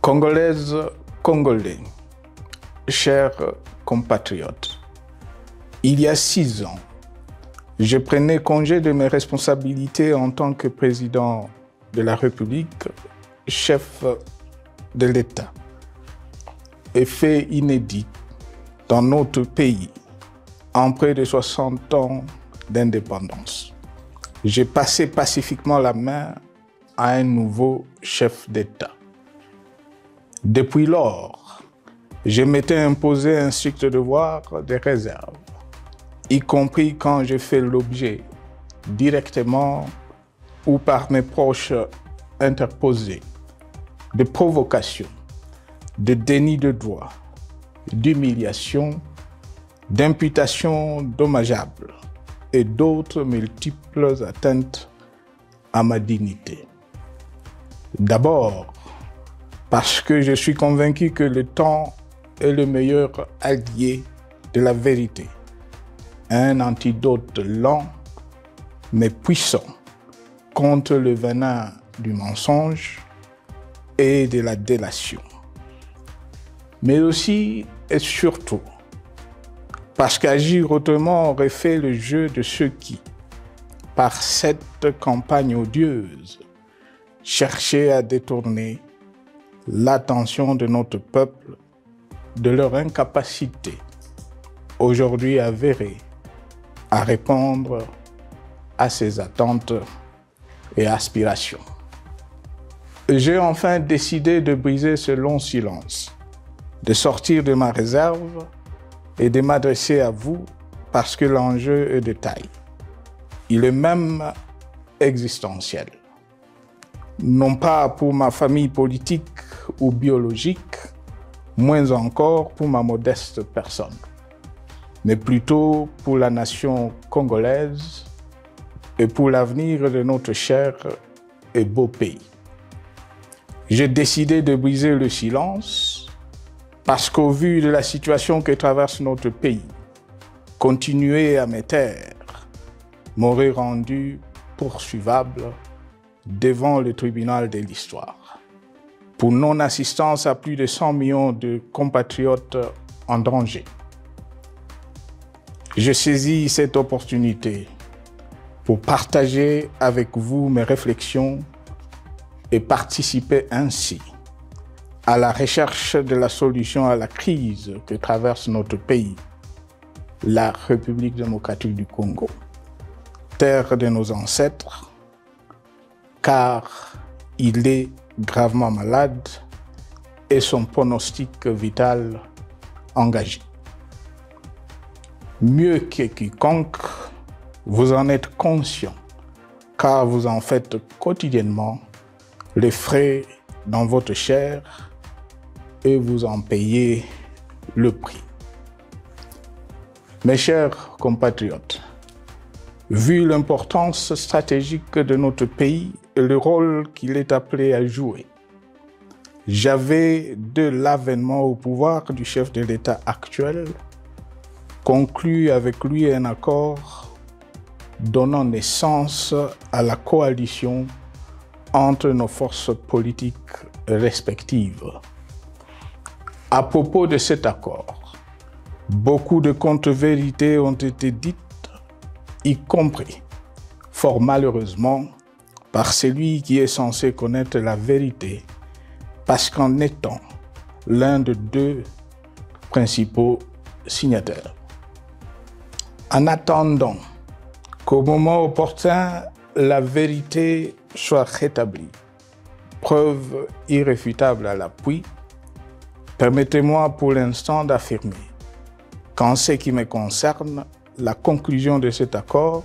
Congolaises, Congolais, chers compatriotes, il y a 6 ans, je prenais congé de mes responsabilités en tant que président de la République, chef de l'État. Et fait inédit dans notre pays, en près de 60 ans d'indépendance. J'ai passé pacifiquement la main à un nouveau chef d'État. Depuis lors, je m'étais imposé un strict devoir de réserve, y compris quand j'ai fait l'objet, directement ou par mes proches interposés, de provocations, de déni de droit, d'humiliation, d'imputations dommageables et d'autres multiples atteintes à ma dignité. D'abord, parce que je suis convaincu que le temps est le meilleur allié de la vérité, un antidote lent mais puissant contre le venin du mensonge et de la délation. Mais aussi et surtout, parce qu'agir autrement aurait fait le jeu de ceux qui, par cette campagne odieuse, cherchaient à détourner l'attention de notre peuple de leur incapacité, aujourd'hui avérée, à répondre à ses attentes et aspirations. J'ai enfin décidé de briser ce long silence, de sortir de ma réserve et de m'adresser à vous parce que l'enjeu est de taille. Il est même existentiel. Non pas pour ma famille politique ou biologique, moins encore pour ma modeste personne, mais plutôt pour la nation congolaise et pour l'avenir de notre cher et beau pays. J'ai décidé de briser le silence parce qu'au vu de la situation que traverse notre pays, continuer à me taire m'aurait rendu poursuivable devant le tribunal de l'histoire pour non-assistance à plus de 100 millions de compatriotes en danger. Je saisis cette opportunité pour partager avec vous mes réflexions et participer ainsi à la recherche de la solution à la crise que traverse notre pays, la République démocratique du Congo, terre de nos ancêtres, car il est gravement malade et son pronostic vital engagé. Mieux que quiconque, vous en êtes conscient, car vous en faites quotidiennement les frais dans votre chair et vous en payez le prix. Mes chers compatriotes, vu l'importance stratégique de notre pays et le rôle qu'il est appelé à jouer, j'avais, de l'avènement au pouvoir du chef de l'État actuel, conclu avec lui un accord donnant naissance à la coalition entre nos forces politiques respectives. À propos de cet accord, beaucoup de contre-vérités ont été dites, y compris, fort malheureusement, par celui qui est censé connaître la vérité, parce qu'en étant l'un de deux principaux signataires. En attendant qu'au moment opportun, la vérité soit rétablie, preuve irréfutable à l'appui, permettez-moi pour l'instant d'affirmer qu'en ce qui me concerne, la conclusion de cet accord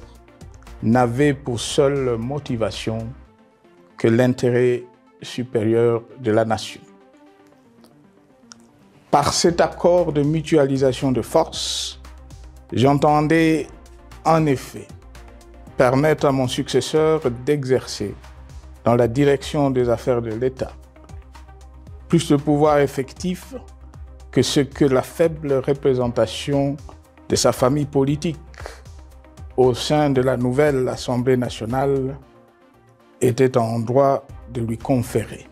n'avait pour seule motivation que l'intérêt supérieur de la nation. Par cet accord de mutualisation de forces, j'entendais en effet permettre à mon successeur d'exercer dans la direction des affaires de l'État plus de pouvoir effectif que ce que la faible représentation de sa famille politique au sein de la nouvelle Assemblée nationale était en droit de lui conférer.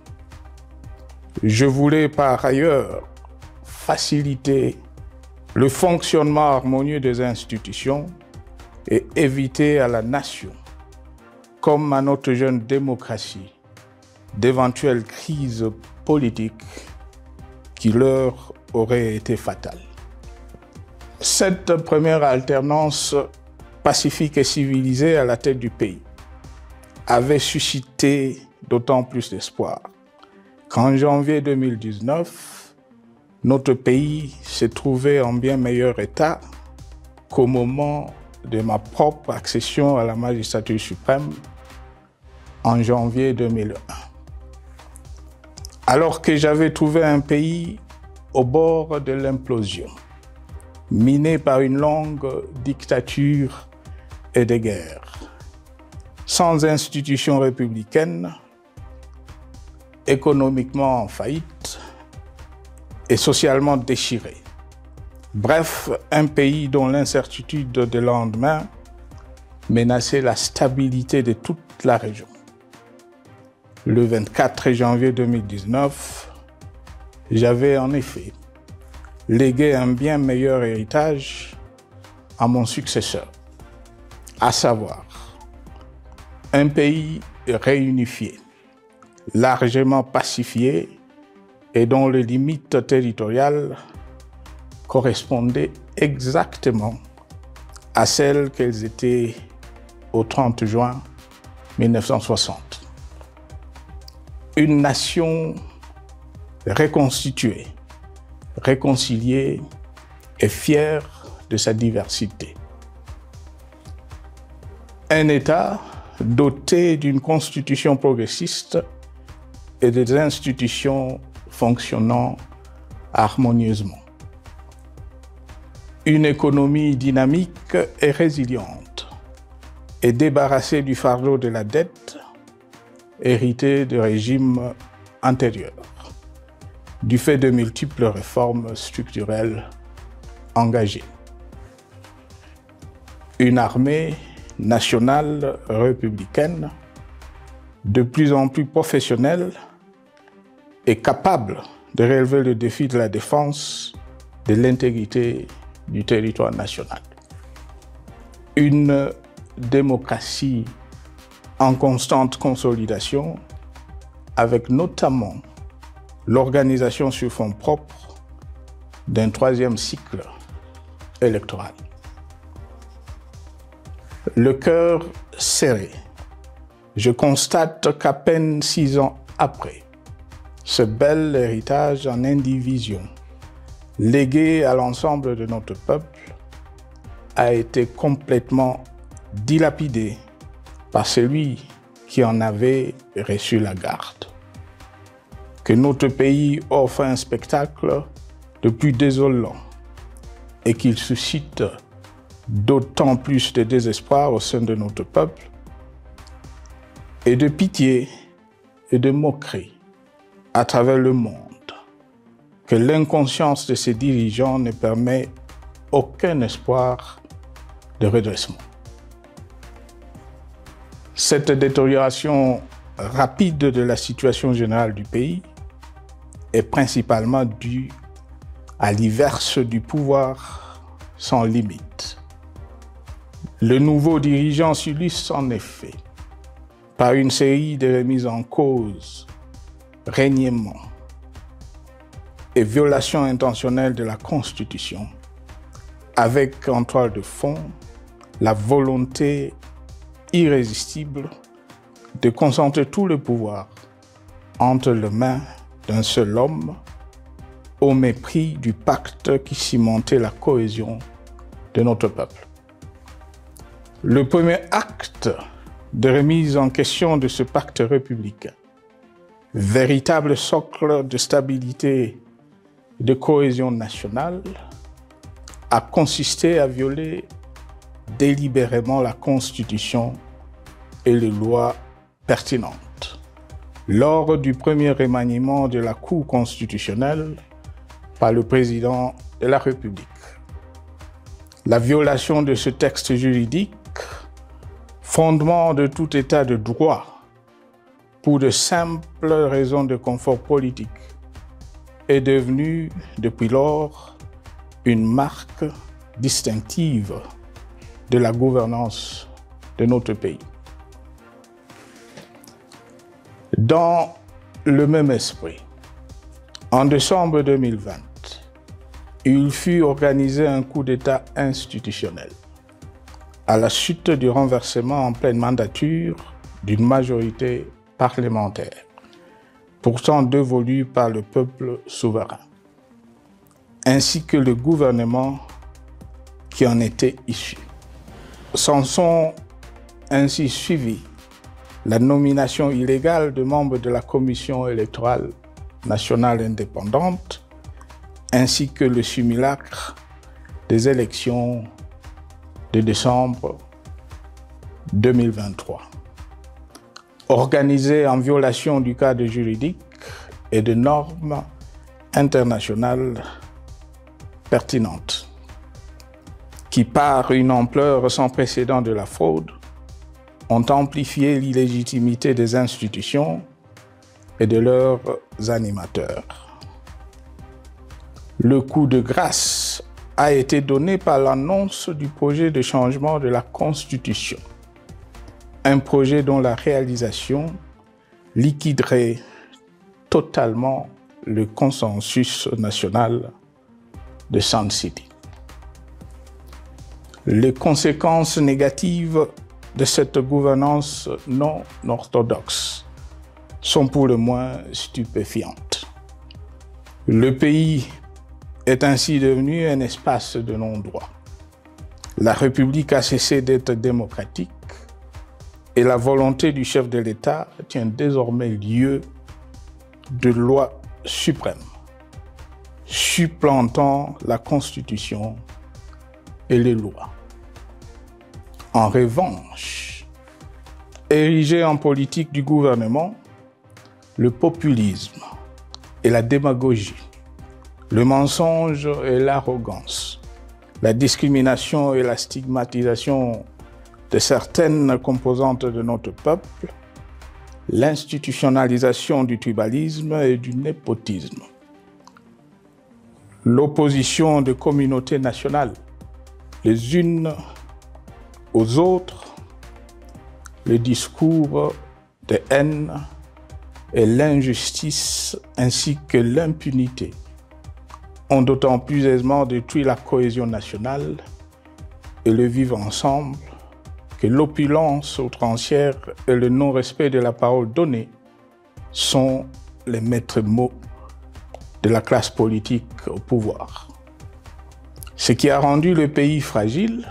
Je voulais par ailleurs faciliter le fonctionnement harmonieux des institutions et éviter à la nation, comme à notre jeune démocratie, d'éventuelles crises politiques qui leur auraient été fatales. Cette première alternance pacifique et civilisée à la tête du pays avait suscité d'autant plus d'espoir qu'en janvier 2019, notre pays s'est trouvé en bien meilleur état qu'au moment de ma propre accession à la magistrature suprême en janvier 2001. Alors que j'avais trouvé un pays au bord de l'implosion, miné par une longue dictature et des guerres, sans institutions républicaines, économiquement en faillite et socialement déchiré. Bref, un pays dont l'incertitude de lendemain menaçait la stabilité de toute la région. Le 24 janvier 2019, j'avais en effet légué un bien meilleur héritage à mon successeur, à savoir un pays réunifié, largement pacifié et dont les limites territoriales correspondaient exactement à celles qu'elles étaient au 30 juin 1960. Une nation reconstituée, réconciliée et fière de sa diversité. Un État doté d'une constitution progressiste et des institutions fonctionnant harmonieusement. Une économie dynamique et résiliente et débarrassée du fardeau de la dette hérité de régimes antérieurs, du fait de multiples réformes structurelles engagées. Une armée nationale républicaine de plus en plus professionnelle et capable de relever le défi de la défense de l'intégrité du territoire national. Une démocratie en constante consolidation, avec notamment l'organisation sur fonds propres d'un troisième cycle électoral. Le cœur serré, je constate qu'à peine 6 ans après, ce bel héritage en indivision, légué à l'ensemble de notre peuple, a été complètement dilapidé par celui qui en avait reçu la garde. Que notre pays offre un spectacle de plus désolant et qu'il suscite d'autant plus de désespoir au sein de notre peuple et de pitié et de moquerie à travers le monde, que l'inconscience de ses dirigeants ne permet aucun espoir de redressement. Cette détérioration rapide de la situation générale du pays est principalement due à l'inverse du pouvoir sans limite. Le nouveau dirigeant s'illustre en effet par une série de remises en cause, reniements et violations intentionnelles de la Constitution, avec en toile de fond la volonté irrésistible de concentrer tout le pouvoir entre les mains d'un seul homme, au mépris du pacte qui cimentait la cohésion de notre peuple. Le premier acte de remise en question de ce pacte républicain, véritable socle de stabilité et de cohésion nationale, a consisté à violer délibérément la Constitution et les lois pertinentes lors du premier remaniement de la Cour constitutionnelle par le président de la République. La violation de ce texte juridique, fondement de tout état de droit, pour de simples raisons de confort politique est devenue depuis lors une marque distinctive de la gouvernance de notre pays. Dans le même esprit, en décembre 2020, il fut organisé un coup d'État institutionnel à la suite du renversement en pleine mandature d'une majorité parlementaire, pourtant dévolue par le peuple souverain, ainsi que le gouvernement qui en était issu. S'en sont ainsi suivis la nomination illégale de membres de la Commission électorale nationale indépendante, ainsi que le simulacre des élections de décembre 2023, organisé en violation du cadre juridique et de normes internationales pertinentes, qui, par une ampleur sans précédent de la fraude, ont amplifié l'illégitimité des institutions et de leurs animateurs. Le coup de grâce a été donné par l'annonce du projet de changement de la Constitution, un projet dont la réalisation liquiderait totalement le consensus national de Sun City. Les conséquences négatives de cette gouvernance non orthodoxe sont pour le moins stupéfiantes. Le pays est ainsi devenu un espace de non-droit. La République a cessé d'être démocratique et la volonté du chef de l'État tient désormais lieu de loi suprême, supplantant la Constitution et les lois. En revanche, érigé en politique du gouvernement, le populisme et la démagogie, le mensonge et l'arrogance, la discrimination et la stigmatisation de certaines composantes de notre peuple, l'institutionnalisation du tribalisme et du népotisme, l'opposition de communautés nationales les unes aux autres, le discours de haine et l'injustice ainsi que l'impunité ont d'autant plus aisément détruit la cohésion nationale et le vivre ensemble que l'opulence outrancière et le non-respect de la parole donnée sont les maîtres mots de la classe politique au pouvoir. Ce qui a rendu le pays fragile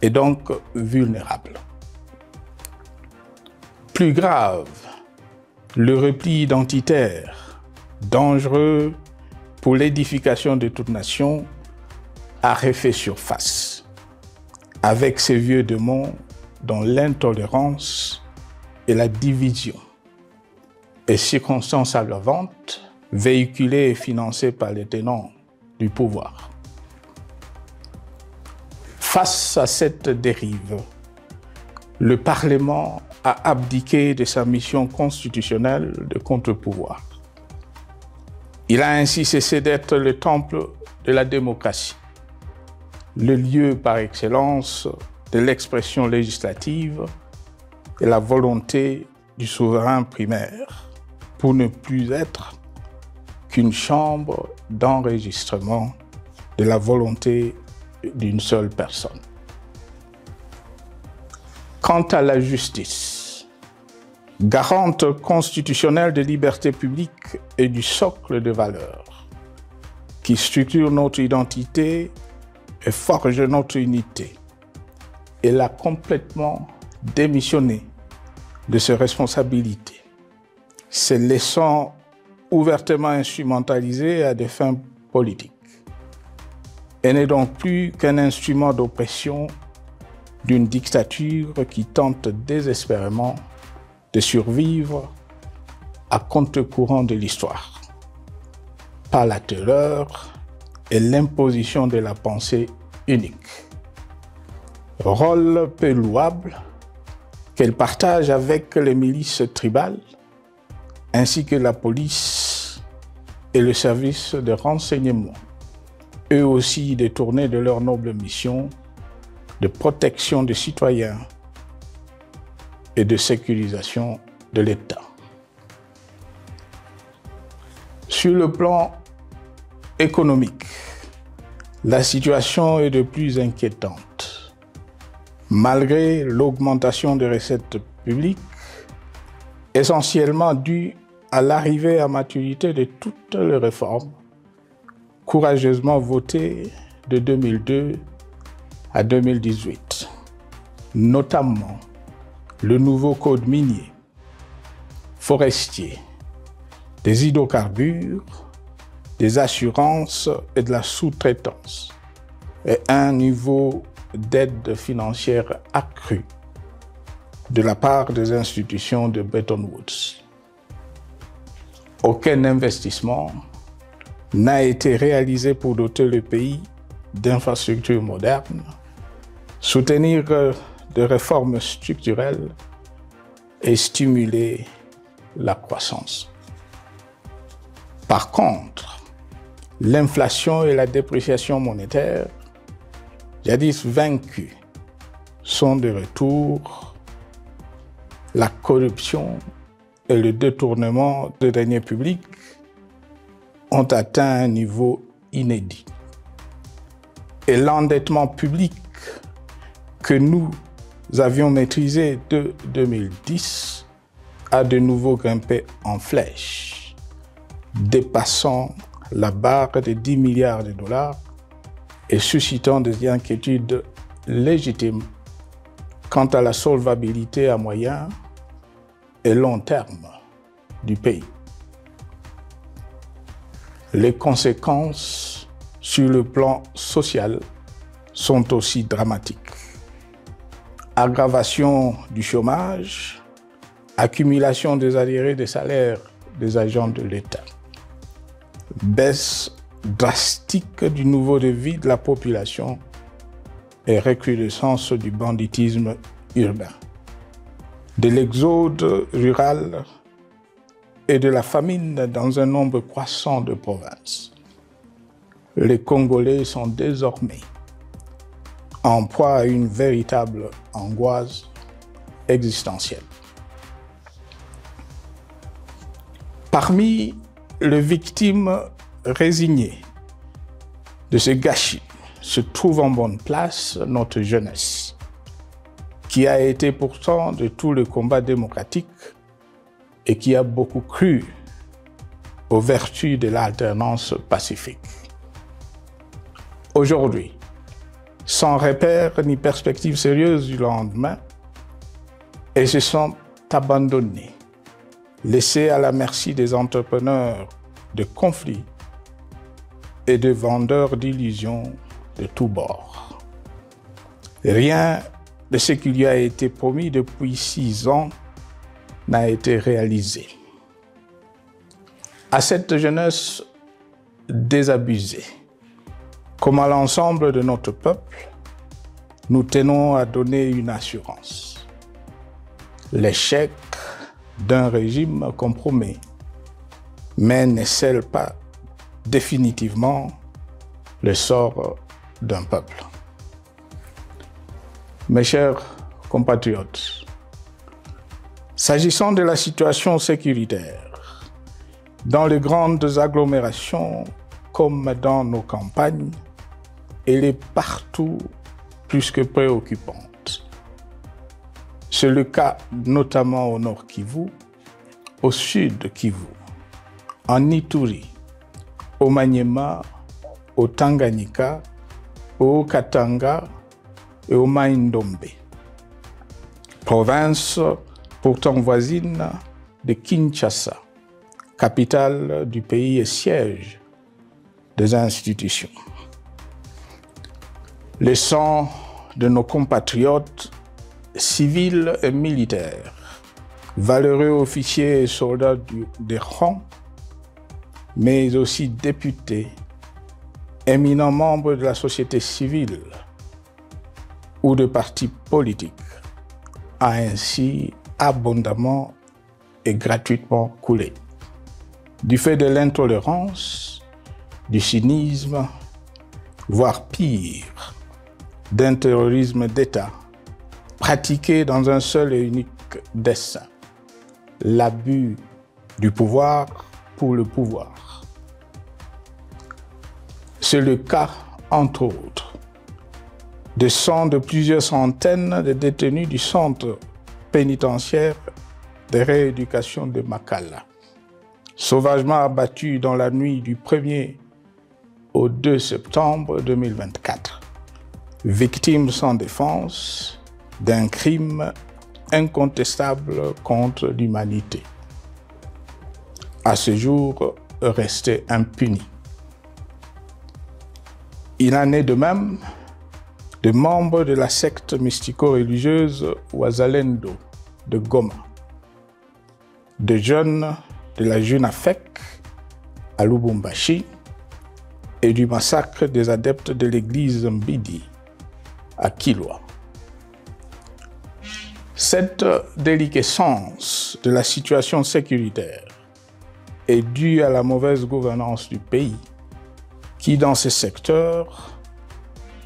et donc vulnérable. Plus grave, le repli identitaire, dangereux pour l'édification de toute nation, a refait surface, avec ses vieux démons dont l'intolérance et la division, et circonstances aggravantes, véhiculées et financées par les tenants du pouvoir. Face à cette dérive, le Parlement a abdiqué de sa mission constitutionnelle de contre-pouvoir. Il a ainsi cessé d'être le temple de la démocratie, le lieu par excellence de l'expression législative et la volonté du souverain primaire, pour ne plus être qu'une chambre d'enregistrement de la volonté d'une seule personne. Quant à la justice, garante constitutionnelle des libertés publiques et du socle de valeurs, qui structure notre identité et forge notre unité, elle a complètement démissionné de ses responsabilités, se laissant ouvertement instrumentalisée à des fins politiques. Elle n'est donc plus qu'un instrument d'oppression d'une dictature qui tente désespérément de survivre à contre-courant de l'histoire, par la terreur et l'imposition de la pensée unique. Rôle peu louable qu'elle partage avec les milices tribales ainsi que la police et le service de renseignement, eux aussi détournés de leur noble mission de protection des citoyens et de sécurisation de l'État. Sur le plan économique, la situation est de plus inquiétante. Malgré l'augmentation des recettes publiques, essentiellement due à l'arrivée à maturité de toutes les réformes courageusement votées de 2002 à 2018, notamment le nouveau code minier, forestier, des hydrocarbures, des assurances et de la sous-traitance, et un niveau d'aide financière accru de la part des institutions de Bretton Woods. Aucun investissement n'a été réalisé pour doter le pays d'infrastructures modernes, soutenir des réformes structurelles et stimuler la croissance. Par contre, l'inflation et la dépréciation monétaire, jadis vaincues, sont de retour. La corruption et le détournement de deniers publics ont atteint un niveau inédit. Et l'endettement public que nous avions maîtrisé de 2010 a de nouveau grimpé en flèche, dépassant la barre de 10 milliards de dollars et suscitant des inquiétudes légitimes quant à la solvabilité à moyen et long terme du pays. Les conséquences sur le plan social sont aussi dramatiques. Aggravation du chômage, accumulation des arriérés des salaires des agents de l'État, baisse drastique du niveau de vie de la population et recrudescence du banditisme urbain, de l'exode rural et de la famine dans un nombre croissant de provinces. Les Congolais sont désormais en proie à une véritable angoisse existentielle. Parmi les victimes résignées de ce gâchis se trouve en bonne place notre jeunesse, qui a été pourtant de tout le combat démocratique et qui a beaucoup cru aux vertus de l'alternance pacifique. Aujourd'hui, sans repère ni perspective sérieuse du lendemain, ils se sont abandonnés, laissés à la merci des entrepreneurs de conflits et de vendeurs d'illusions de tous bords. Rien de ce qui lui a été promis depuis 6 ans n'a été réalisé. À cette jeunesse désabusée, comme à l'ensemble de notre peuple, nous tenons à donner une assurance. L'échec d'un régime compromet, mais ne scelle pas définitivement le sort d'un peuple. Mes chers compatriotes, s'agissant de la situation sécuritaire, dans les grandes agglomérations comme dans nos campagnes, elle est partout plus que préoccupante. C'est le cas notamment au nord Kivu, au sud Kivu, en Ituri, au Maniema, au Tanganyika, au Katanga et au Mai-Ndombe, province pourtant voisine de Kinshasa, capitale du pays et siège des institutions. Le sang de nos compatriotes civils et militaires, valeureux officiers et soldats des rangs, mais aussi députés, éminents membres de la société civile ou de partis politiques, a ainsi abondamment et gratuitement coulé. du fait de l'intolérance, du cynisme, voire pire, d'un terrorisme d'État pratiqué dans un seul et unique dessein, l'abus du pouvoir pour le pouvoir. C'est le cas, entre autres, de plusieurs centaines de détenus du centre pénitentiaire de rééducation de Makala, sauvagement abattus dans la nuit du 1er au 2 septembre 2024, victimes sans défense d'un crime incontestable contre l'humanité, à ce jour resté impuni. Il en est de même de membres de la secte mystico-religieuse Wazalendo de Goma, de jeunes de la Junafek à Lubumbashi et du massacre des adeptes de l'église Mbidi à Kilwa. Cette déliquescence de la situation sécuritaire est due à la mauvaise gouvernance du pays, qui dans ces secteurs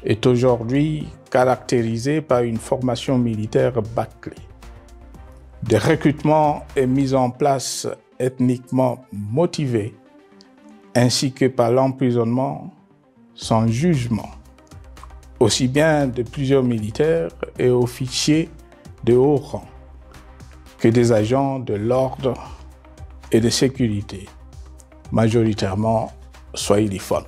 est aujourd'hui caractérisé par une formation militaire bâclée, des recrutements et mises en place ethniquement motivés, ainsi que par l'emprisonnement sans jugement, aussi bien de plusieurs militaires et officiers de haut rang que des agents de l'ordre et de sécurité, majoritairement swahiliphones.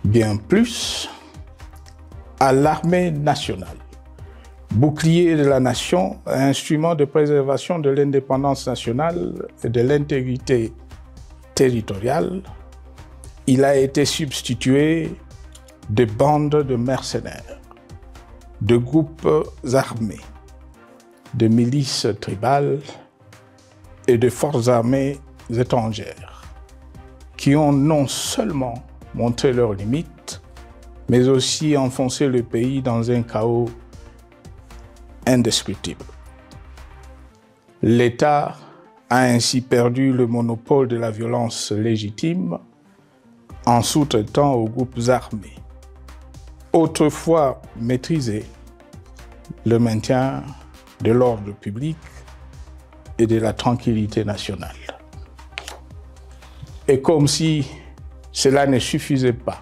Bien plus, à l'armée nationale, bouclier de la nation, instrument de préservation de l'indépendance nationale et de l'intégrité territoriale, il a été substitué de bandes de mercenaires, de groupes armés, de milices tribales et de forces armées étrangères qui ont non seulement montré leurs limites, mais aussi enfoncé le pays dans un chaos indescriptible. L'État a ainsi perdu le monopole de la violence légitime en sous-traitant aux groupes armés, autrefois maîtrisés, le maintien de l'ordre public et de la tranquillité nationale. Et comme si cela ne suffisait pas,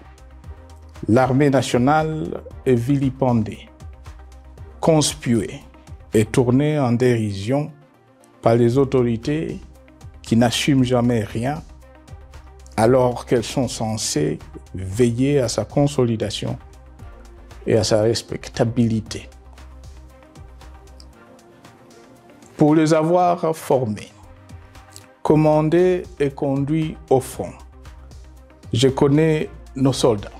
l'armée nationale est vilipendée, conspuée et tournée en dérision par les autorités qui n'assument jamais rien alors qu'elles sont censées veiller à sa consolidation et à sa respectabilité. Pour les avoir formés, commandés et conduits au front, je connais nos soldats.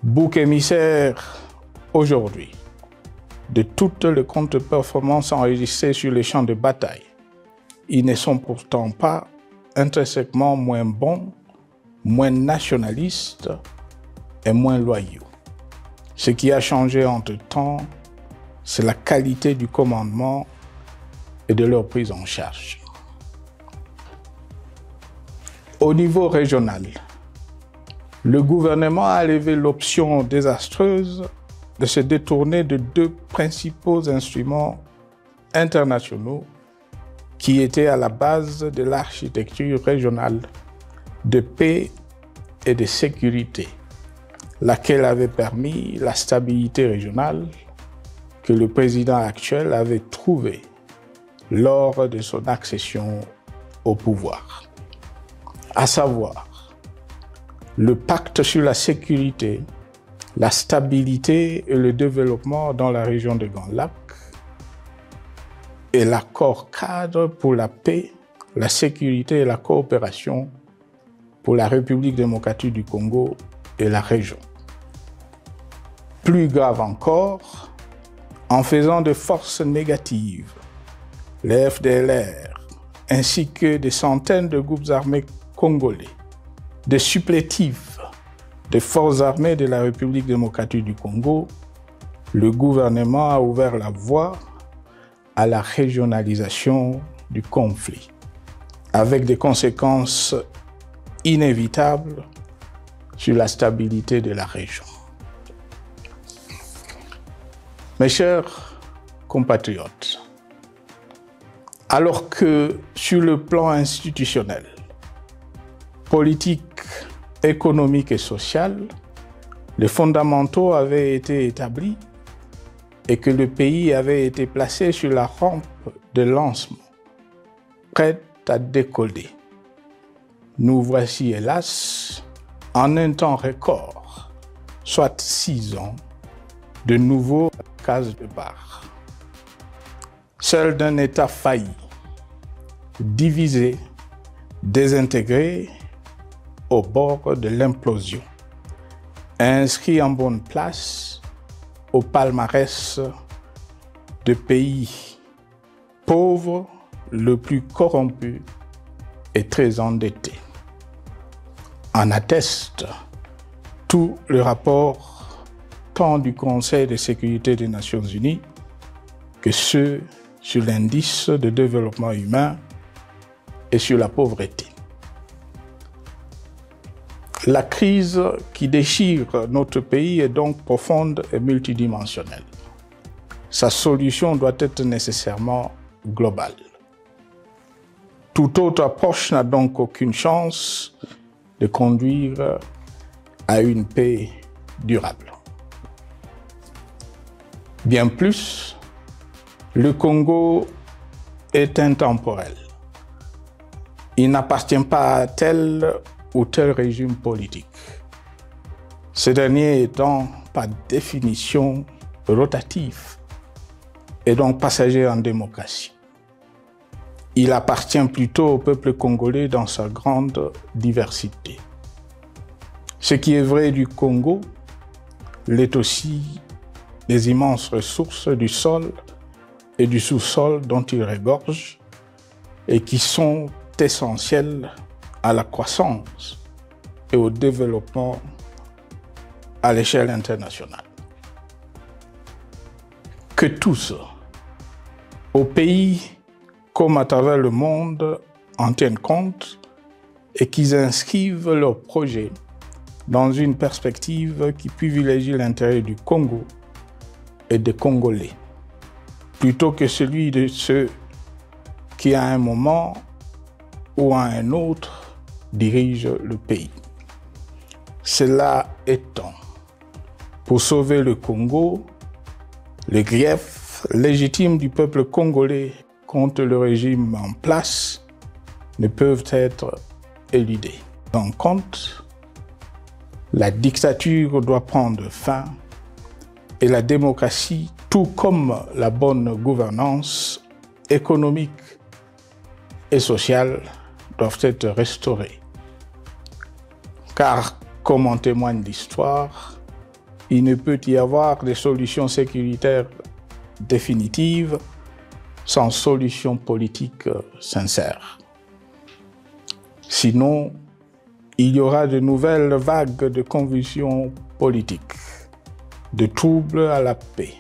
Bouc émissaire aujourd'hui de toutes les contre-performances enregistrées sur les champs de bataille, ils ne sont pourtant pas intrinsèquement moins bons, moins nationalistes et moins loyaux. Ce qui a changé entre-temps, c'est la qualité du commandement et de leur prise en charge. Au niveau régional, le gouvernement a levé l'option désastreuse de se détourner de deux principaux instruments internationaux qui étaient à la base de l'architecture régionale de paix et de sécurité, laquelle avait permis la stabilité régionale que le président actuel avait trouvée lors de son accession au pouvoir, à savoir le pacte sur la sécurité, la stabilité et le développement dans la région de Grand Lac et l'accord cadre pour la paix, la sécurité et la coopération pour la République démocratique du Congo et la région. Plus grave encore, en faisant de forces négatives, les FDLR, ainsi que des centaines de groupes armés congolais, des supplétifs des forces armées de la République démocratique du Congo, le gouvernement a ouvert la voie à la régionalisation du conflit, avec des conséquences inévitables sur la stabilité de la région. Mes chers compatriotes, alors que sur le plan institutionnel, politique, économique et social, les fondamentaux avaient été établis et que le pays avait été placé sur la rampe de lancement, prêt à décoller. Nous voici, hélas, en un temps record, soit 6 ans, de nouveau à case de barre. Seul d'un État failli, divisé, désintégré, au bord de l'implosion, inscrit en bonne place au palmarès de pays pauvres, le plus corrompu et très endetté. En atteste tout le rapport tant du Conseil de sécurité des Nations Unies que ceux sur l'indice de développement humain et sur la pauvreté. La crise qui déchire notre pays est donc profonde et multidimensionnelle. Sa solution doit être nécessairement globale. Toute autre approche n'a donc aucune chance de conduire à une paix durable. Bien plus, le Congo est intemporel. Il n'appartient pas à tel ou tel régime politique. Ce dernier étant par définition rotatif et donc passager en démocratie. Il appartient plutôt au peuple congolais dans sa grande diversité. Ce qui est vrai du Congo l'est aussi des immenses ressources du sol et du sous-sol dont il regorge et qui sont essentielles à la croissance et au développement à l'échelle internationale. Que tous, au pays comme à travers le monde, en tiennent compte et qu'ils inscrivent leurs projets dans une perspective qui privilégie l'intérêt du Congo et des Congolais, plutôt que celui de ceux qui, à un moment ou à un autre, dirigent le pays. Cela étant, pour sauver le Congo, les griefs légitimes du peuple congolais contre le régime en place ne peuvent être éludés. En compte, la dictature doit prendre fin et la démocratie, tout comme la bonne gouvernance économique et sociale, doivent être restaurées. Car, comme en témoigne l'histoire, il ne peut y avoir de solutions sécuritaires définitives sans solution politique sincère. Sinon, il y aura de nouvelles vagues de convulsions politiques, de troubles à la paix,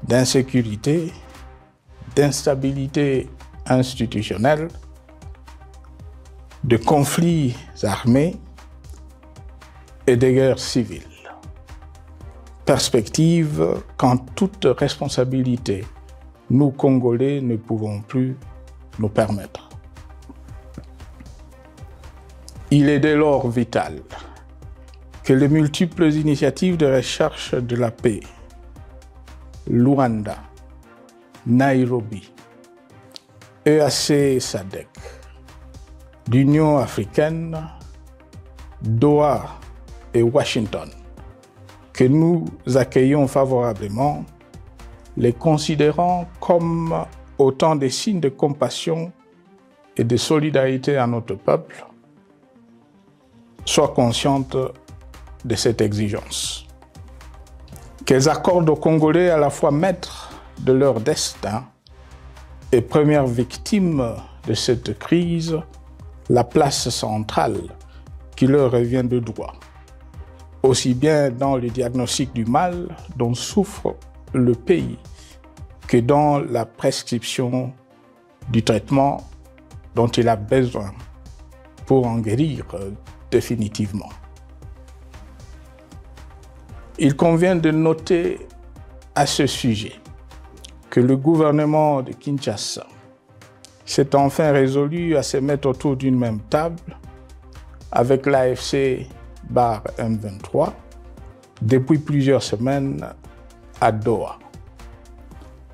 d'insécurité, d'instabilité institutionnelle, de conflits armés et de guerres civiles. Perspective qu'en toute responsabilité, nous, Congolais, ne pouvons plus nous permettre. Il est dès lors vital que les multiples initiatives de recherche de la paix, Luanda, Nairobi, EAC SADC, l'Union africaine, Doha et Washington, que nous accueillons favorablement, les considérant comme autant de signes de compassion et de solidarité à notre peuple, soient conscientes de cette exigence. Qu'elles accordent aux Congolais à la fois maîtres de leur destin et premières victimes de cette crise la place centrale qui leur revient de droit, aussi bien dans le diagnostic du mal dont souffre le pays que dans la prescription du traitement dont il a besoin pour en guérir définitivement. Il convient de noter à ce sujet que le gouvernement de Kinshasa s'est enfin résolu à se mettre autour d'une même table avec l'AFC M23 depuis plusieurs semaines à Doha,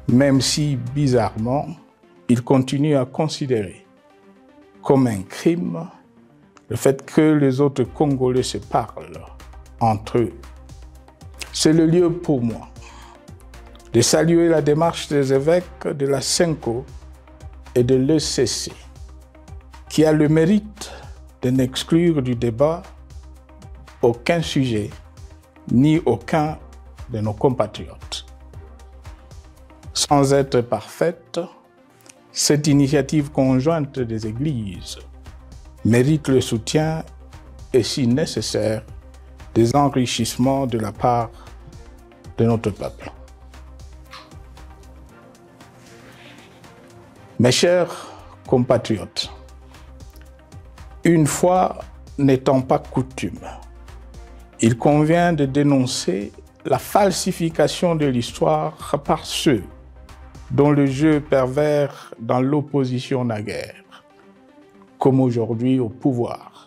même si bizarrement, il continue à considérer comme un crime le fait que les autres Congolais se parlent entre eux. C'est le lieu pour moi de saluer la démarche des évêques de la CENCO et de l'ECC, qui a le mérite de n'exclure du débat aucun sujet ni aucun de nos compatriotes. Sans être parfaite, cette initiative conjointe des Églises mérite le soutien et, si nécessaire, des enrichissements de la part de notre peuple. Mes chers compatriotes, une fois n'étant pas coutume, il convient de dénoncer la falsification de l'histoire par ceux dont le jeu pervers dans l'opposition naguère, comme aujourd'hui au pouvoir,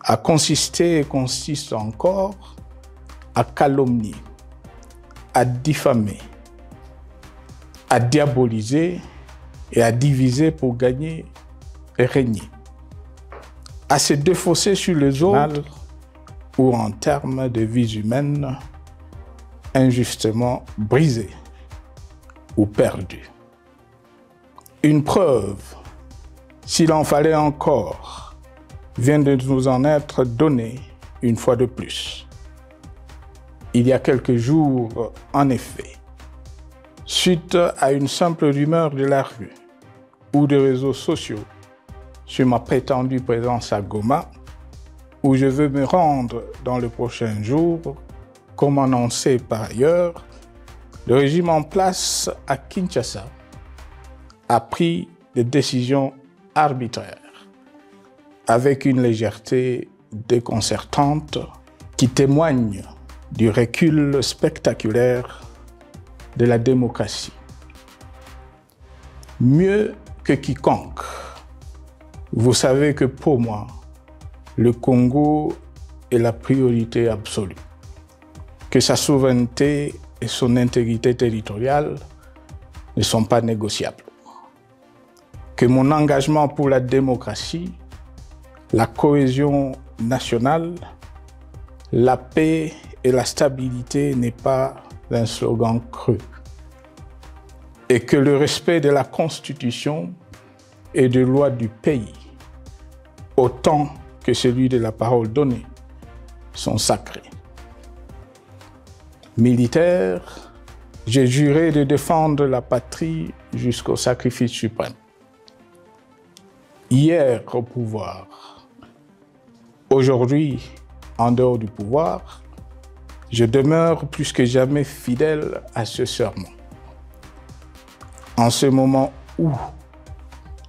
a consisté et consiste encore à calomnier, à diffamer, à diaboliser et à diviser pour gagner et régner, à se défausser sur les autres ou en termes de vies humaines injustement brisées ou perdues. Une preuve, s'il en fallait encore, vient de nous en être donnée une fois de plus. Il y a quelques jours, en effet, suite à une simple rumeur de la rue ou des réseaux sociaux sur ma prétendue présence à Goma, où je veux me rendre dans les prochains jours, comme annoncé par ailleurs, le régime en place à Kinshasa a pris des décisions arbitraires, avec une légèreté déconcertante qui témoigne du recul spectaculaire de la démocratie. Mieux que quiconque, vous savez que pour moi, le Congo est la priorité absolue, que sa souveraineté et son intégrité territoriale ne sont pas négociables, que mon engagement pour la démocratie, la cohésion nationale, la paix et la stabilité n'est pas un slogan creux, et que le respect de la Constitution et des lois du pays, autant que celui de la parole donnée, sont sacrés. Militaire, j'ai juré de défendre la patrie jusqu'au sacrifice suprême. Hier au pouvoir, aujourd'hui en dehors du pouvoir, je demeure plus que jamais fidèle à ce serment. En ce moment où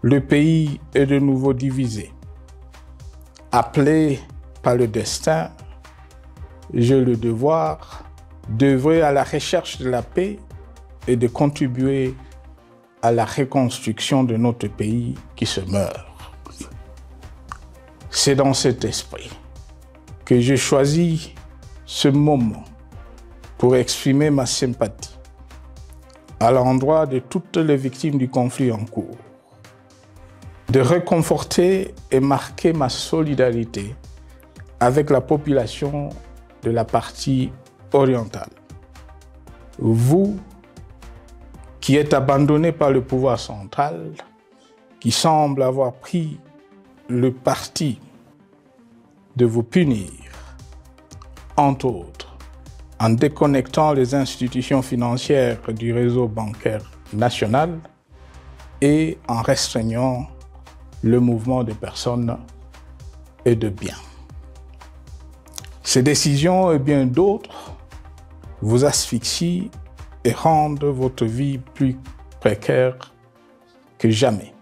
le pays est de nouveau divisé, appelé par le destin, j'ai le devoir d'œuvrer à la recherche de la paix et de contribuer à la reconstruction de notre pays qui se meurt. C'est dans cet esprit que j'ai choisi ce moment pour exprimer ma sympathie à l'endroit de toutes les victimes du conflit en cours, de réconforter et marquer ma solidarité avec la population de la partie orientale. Vous, qui êtes abandonnés par le pouvoir central, qui semble avoir pris le parti de vous punir, entre autres, en déconnectant les institutions financières du réseau bancaire national et en restreignant le mouvement de personnes et de biens. Ces décisions et bien d'autres vous asphyxient et rendent votre vie plus précaire que jamais.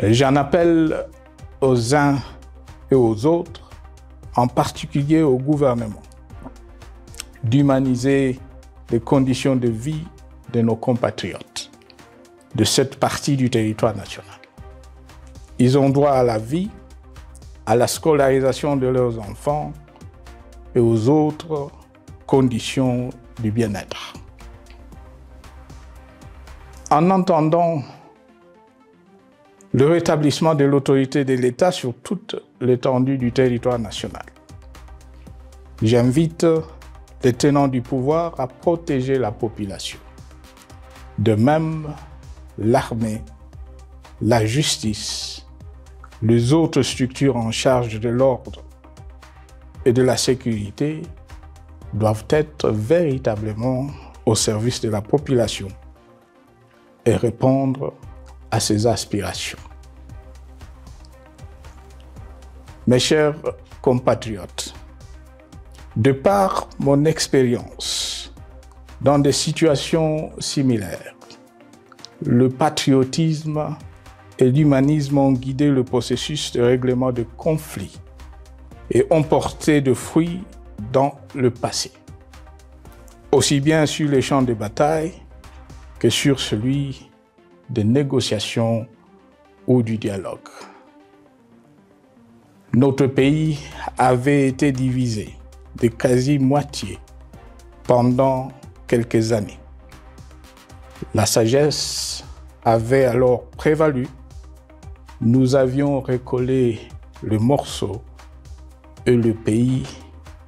J'en appelle aux uns et aux autres, en particulier au gouvernement, d'humaniser les conditions de vie de nos compatriotes de cette partie du territoire national. Ils ont droit à la vie, à la scolarisation de leurs enfants et aux autres conditions du bien-être. En entendant le rétablissement de l'autorité de l'État sur toute l'étendue du territoire national, j'invite les tenants du pouvoir à protéger la population. De même, l'armée, la justice, les autres structures en charge de l'ordre et de la sécurité doivent être véritablement au service de la population et répondre à ses aspirations. Mes chers compatriotes, de par mon expérience dans des situations similaires, le patriotisme et l'humanisme ont guidé le processus de règlement de conflits et ont porté de fruits dans le passé, aussi bien sur les champs de bataille que sur celui des négociations ou du dialogue. Notre pays avait été divisé de quasi-moitié pendant quelques années. La sagesse avait alors prévalu. Nous avions recollé le morceau et le pays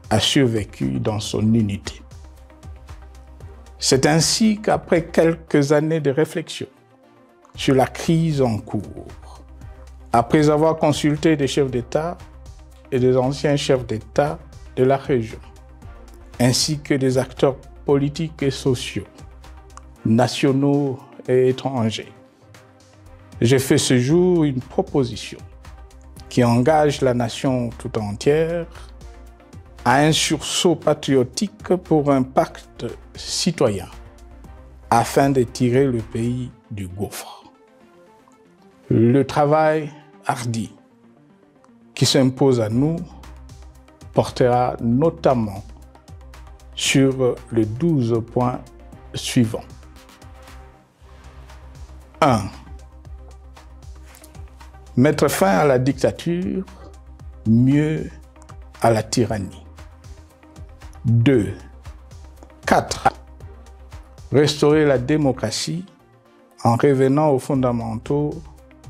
a survécu dans son unité. C'est ainsi qu'après quelques années de réflexion sur la crise en cours, après avoir consulté des chefs d'État et des anciens chefs d'État de la région, ainsi que des acteurs politiques et sociaux, nationaux et étrangers, j'ai fait ce jour une proposition qui engage la nation tout entière à un sursaut patriotique pour un pacte citoyen afin de tirer le pays du gouffre. Le travail hardi qui s'impose à nous portera notamment sur les 12 points suivants. 1. Mettre fin à la dictature, mieux à la tyrannie. 2. 4. Restaurer la démocratie en revenant aux fondamentaux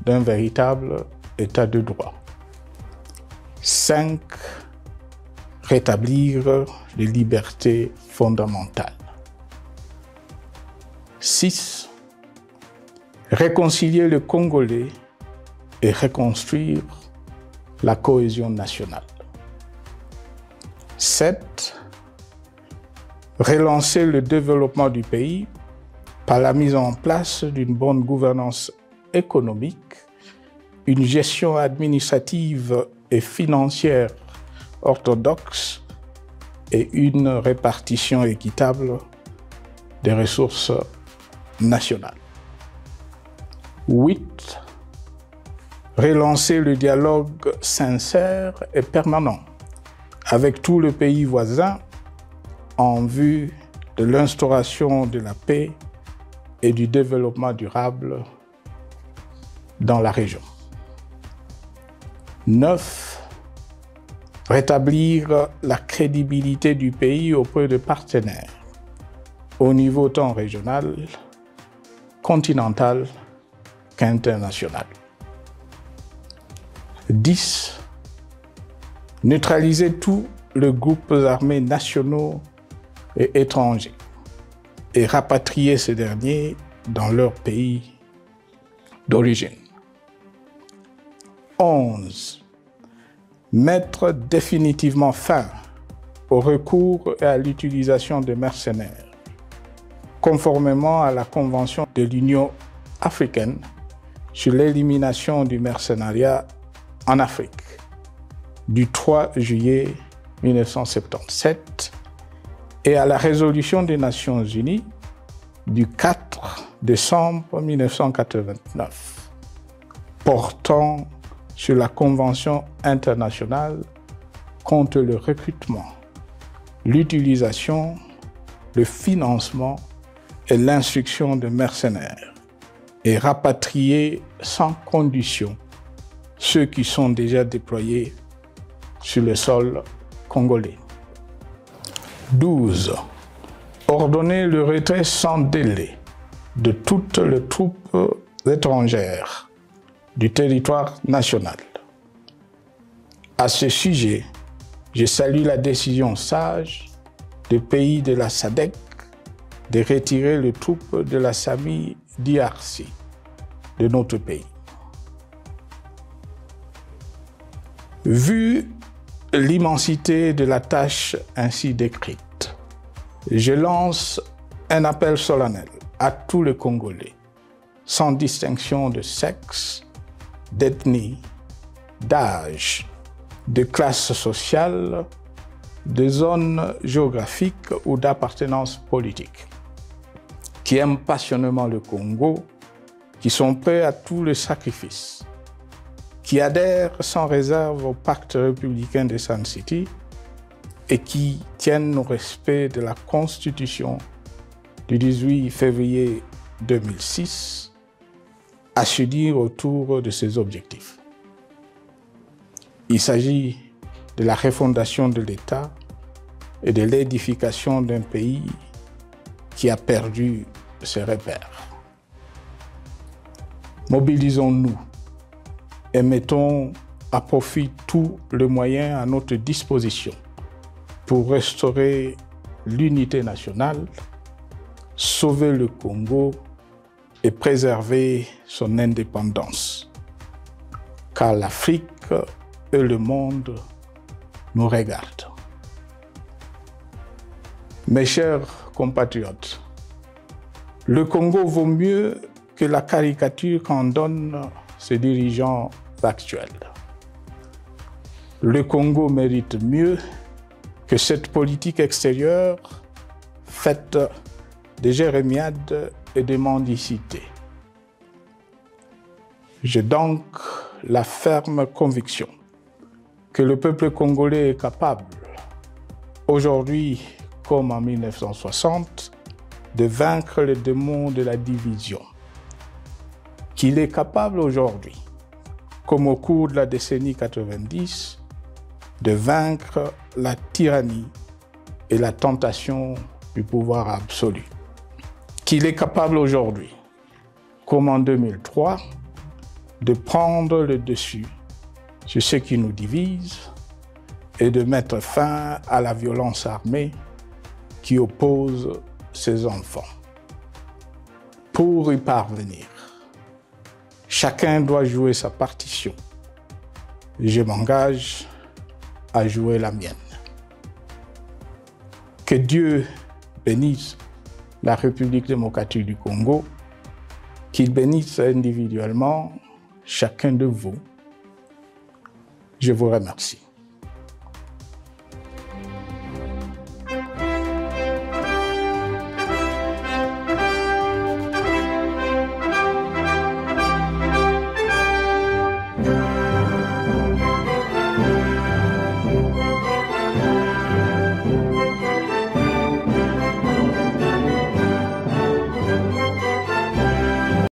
d'un véritable état de droit. 5. Rétablir les libertés fondamentales. 6. Réconcilier le Congolais et reconstruire la cohésion nationale. 7. Relancer le développement du pays par la mise en place d'une bonne gouvernance économique, une gestion administrative et financière orthodoxe et une répartition équitable des ressources nationales. 8. Relancer le dialogue sincère et permanent avec tout le pays voisin en vue de l'instauration de la paix et du développement durable dans la région. 9. Rétablir la crédibilité du pays auprès de partenaires au niveau tant régional, continental qu'international. 10. Neutraliser tous les groupes armés nationaux et étrangers et rapatrier ces derniers dans leur pays d'origine. 11. Mettre définitivement fin au recours et à l'utilisation des mercenaires, conformément à la Convention de l'Union africaine sur l'élimination du mercenariat en Afrique du 3 juillet 1977 et à la résolution des Nations Unies du 4 décembre 1989 portant sur la Convention internationale contre le recrutement, l'utilisation, le financement et l'instruction de mercenaires et rapatrier sans condition ceux qui sont déjà déployés sur le sol congolais. 12. Ordonner le retrait sans délai de toutes les troupes étrangères du territoire national. À ce sujet, je salue la décision sage des pays de la SADC de retirer les troupes de la SAMI DRC de notre pays. Vu l'immensité de la tâche ainsi décrite, je lance un appel solennel à tous les Congolais, sans distinction de sexe, d'ethnie, d'âge, de classe sociale, de zone géographique ou d'appartenance politique, qui aiment passionnément le Congo, qui sont prêts à tous les sacrifices, qui adhèrent sans réserve au pacte républicain de Sun City et qui tiennent au respect de la Constitution du 18 février 2006, à se dire autour de ces objectifs. Il s'agit de la refondation de l'État et de l'édification d'un pays qui a perdu ses repères. Mobilisons-nous et mettons à profit tous les moyens à notre disposition pour restaurer l'unité nationale, sauver le Congo et préserver son indépendance. Car l'Afrique et le monde nous regardent. Mes chers compatriotes, le Congo vaut mieux que la caricature qu'en donnent ses dirigeants actuels. Le Congo mérite mieux que cette politique extérieure faite de jérémiades et de mendicité. J'ai donc la ferme conviction que le peuple congolais est capable, aujourd'hui comme en 1960, de vaincre le démon de la division. Qu'il est capable aujourd'hui, comme au cours de la décennie 90, de vaincre la tyrannie et la tentation du pouvoir absolu. Qu'il est capable aujourd'hui, comme en 2003, de prendre le dessus sur ce qui nous divise et de mettre fin à la violence armée qui oppose ses enfants. Pour y parvenir, chacun doit jouer sa partition. Je m'engage à jouer la mienne. Que Dieu bénisse la République démocratique du Congo, qu'il bénisse individuellement chacun de vous. Je vous remercie.